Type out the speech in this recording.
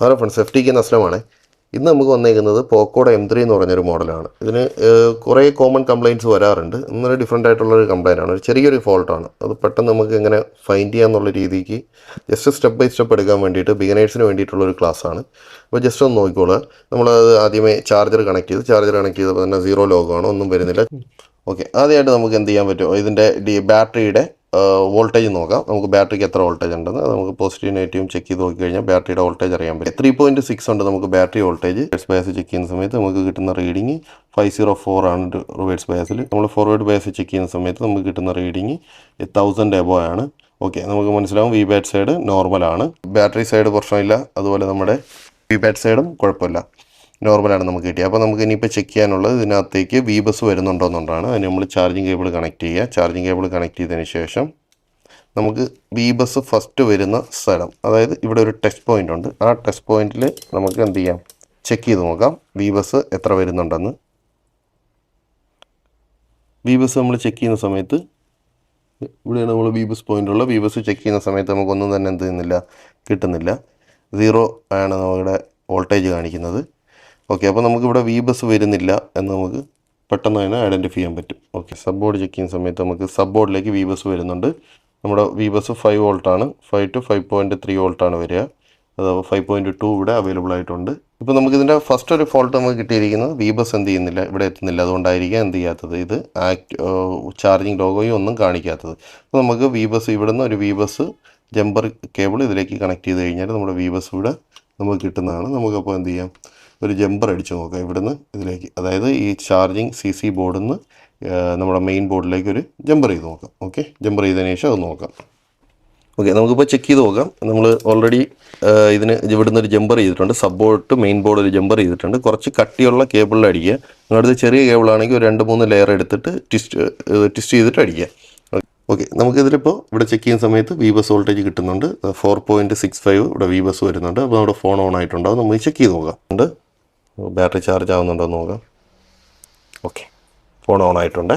Hello friends, FTK നസ്ലമാണ്. ഇന്ന് നമുക്ക് വന്നേക്കുന്നത് പോക്കോയുടെ M3 എന്ന് പറഞ്ഞൊരു മോഡലാണ്. ഇതിന് കുറേ കോമൺ കംപ്ലയിൻറ്റ്സ് വരാറുണ്ട്. ഇന്നൊരു ഡിഫറെൻ്റ് ആയിട്ടുള്ളൊരു കംപ്ലയിൻ്റ് ആണ്, ഒരു ചെറിയൊരു ഫോൾട്ടാണ്. അത് പെട്ടെന്ന് നമുക്ക് എങ്ങനെ ഫൈൻഡ് ചെയ്യാമെന്നുള്ള രീതിക്ക് ജസ്റ്റ് സ്റ്റെപ്പ് ബൈ സ്റ്റെപ്പ് എടുക്കാൻ വേണ്ടിയിട്ട് ബിഗിനേഴ്സിന് വേണ്ടിയിട്ടുള്ളൊരു ക്ലാസ്സാണ്. അപ്പോൾ ജസ്റ്റ് ഒന്ന് നോക്കിക്കോളുക. നമ്മളത് ആദ്യമേ ചാർജർ കണക്ട് ചെയ്തപ്പോൾ തന്നെ 0 ലോഗാണ്, ഒന്നും വരുന്നില്ല. ഓക്കെ, ആദ്യമായിട്ട് നമുക്ക് എന്ത് ചെയ്യാൻ പറ്റും, ഇതിൻ്റെ ബാറ്ററിയുടെ വോൾട്ടേജ് നോക്കാം. നമുക്ക് ബാറ്ററിക്ക് എത്ര വോൾട്ടേജ് ഉണ്ടെന്ന് നമുക്ക് പോസിറ്റീവ് നെഗറ്റീവും ചെക്ക് ചെയ്ത് നോക്കിക്കഴിഞ്ഞാൽ ബാറ്ററിയുടെ വോൾട്ടേജ് അറിയാൻ പറ്റും. 3.6 ഉണ്ട് നമുക്ക് battery voltage. Reverse bias check ചെയ്യുന്ന സമയത്ത് നമുക്ക് കിട്ടുന്ന റീഡിങ് 504 ആണ് റിവേഴ്സ് ബയസിൽ. നമ്മൾ ഫോർവേഡ് ബയസ് ചെക്ക് ചെയ്യുന്ന സമയത്ത് നമുക്ക് കിട്ടുന്ന റീഡിങ് 1000 എബോ ആണ്. ഓക്കെ, നമുക്ക് മനസ്സിലാവും വി ബാറ്റ് സൈഡ് നോർമലാണ്, ബാറ്ററി സൈഡ് പ്രശ്നമില്ല, അതുപോലെ നമ്മുടെ വി ബാറ്റ് സൈഡും കുഴപ്പമില്ല, നോർമലാണ് നമുക്ക് കിട്ടിയത്. അപ്പോൾ നമുക്ക് ഇനിയിപ്പോൾ ചെക്ക് ചെയ്യാനുള്ളത് ഇതിനകത്തേക്ക് വി ബസ് വരുന്നുണ്ടോയെന്നുള്ളതാണ്. അതിന് നമ്മൾ ചാർജിങ് കേബിൾ കണക്ട് ചെയ്യുക. ചാർജിങ് കേബിൾ കണക്ട് ചെയ്തതിന് ശേഷം നമുക്ക് വി ബസ് ഫസ്റ്റ് വരുന്ന സ്ഥലം, അതായത് ഇവിടെ ഒരു ടെസ്റ്റ് പോയിൻ്റ് ഉണ്ട്. ആ ടെസ്റ്റ് പോയിന്റിൽ നമുക്ക് എന്ത് ചെയ്യാം, ചെക്ക് ചെയ്ത് നോക്കാം വി ബസ് എത്ര വരുന്നുണ്ടെന്ന്. വി ബസ് നമ്മൾ ചെക്ക് ചെയ്യുന്ന സമയത്ത് ഇവിടെയാണ് നമ്മൾ വി ബസ് പോയിൻ്റുള്ള. വി ബസ് ചെക്ക് ചെയ്യുന്ന സമയത്ത് നമുക്കൊന്നും തന്നെ എന്ത് ചെയ്യുന്നില്ല, കിട്ടുന്നില്ല. 0 ആണ് നമ്മുടെ വോൾട്ടേജ് കാണിക്കുന്നത്. ഓക്കെ, അപ്പോൾ നമുക്കിവിടെ വി ബസ് വരുന്നില്ല എന്ന് നമുക്ക് പെട്ടെന്ന് തന്നെ ഐഡൻറ്റിഫൈ ചെയ്യാൻ പറ്റും. ഓക്കെ, സബ് ബോർഡ് ചെക്ക് ചെയ്യുന്ന സമയത്ത് നമുക്ക് സബ് ബോർഡിലേക്ക് വി ബസ് വരുന്നുണ്ട്. നമ്മുടെ വി ബസ് 5 വോൾട്ടാണ്, 5 to 5.3 വോൾട്ടാണ് വരിക. അതായത് 5.2 ഇവിടെ അവൈലബിൾ ആയിട്ടുണ്ട്. ഇപ്പോൾ നമുക്കിതിൻ്റെ ഫസ്റ്റ് ഒരു ഫോൾട്ട് നമുക്ക് കിട്ടിയിരിക്കുന്നത് വി ബസ് എന്ത് ചെയ്യുന്നില്ല, ഇവിടെ എത്തുന്നില്ല. അതുകൊണ്ടായിരിക്കാം എന്ത് ചെയ്യാത്തത്, ഇത് ചാർജിങ് ലോഗോയും ഒന്നും കാണിക്കാത്തത്. അപ്പോൾ നമുക്ക് വി ബസ് ഇവിടുന്ന് ഒരു വി ബസ് ജമ്പർ കേബിൾ ഇതിലേക്ക് കണക്ട് ചെയ്ത് കഴിഞ്ഞാൽ നമ്മുടെ വി ബസ് ഇവിടെ നമുക്ക് കിട്ടുന്നതാണ്. നമുക്കപ്പോൾ എന്ത് ചെയ്യാം, ഒരു ജമ്പർ അടിച്ച് നോക്കാം ഇവിടുന്ന് ഇതിലേക്ക്, അതായത് ഈ ചാർജിങ് CC ബോർഡിൽ നിന്ന് നമ്മുടെ മെയിൻ ബോർഡിലേക്ക് ഒരു ജമ്പർ ചെയ്ത് നോക്കാം. ഓക്കെ, ജമ്പർ ചെയ്തതിന് ശേഷം അത് നോക്കാം. ഓക്കെ, നമുക്കിപ്പോൾ ചെക്ക് ചെയ്ത് നോക്കാം. നമ്മൾ ഓൾറെഡി ഇതിന് ഇവിടുന്ന് ഒരു ജമ്പർ ചെയ്തിട്ടുണ്ട്. Sub board to main board ഒരു ജമ്പർ ചെയ്തിട്ടുണ്ട്. കുറച്ച് കട്ടിയുള്ള കേബിളിൽ അടിക്കുക. നിങ്ങളുടെ ചെറിയ കേബിളാണെങ്കിൽ ഒരു 2-3 ലെയർ എടുത്തിട്ട് ട്വിസ്റ്റ് ചെയ്തിട്ട് അടിക്കുക. ഓക്കെ, നമുക്കിതിലിപ്പോൾ ഇവിടെ ചെക്ക് ചെയ്യുന്ന സമയത്ത് വി ബസ് വോൾട്ടേജ് കിട്ടുന്നുണ്ട്. 4.65 ഇവിടെ വി ബസ് വരുന്നുണ്ട്. അപ്പോൾ നമ്മുടെ ഫോൺ ഓൺ ആയിട്ടുണ്ടാവും. നമുക്ക് ചെക്ക് ചെയ്ത് നോക്കാം, ബാറ്ററി ചാർജ് ആവുന്നുണ്ടോ എന്ന് നോക്കാം. ഓക്കെ, ഫോൺ ഓൺ ആയിട്ടുണ്ട്.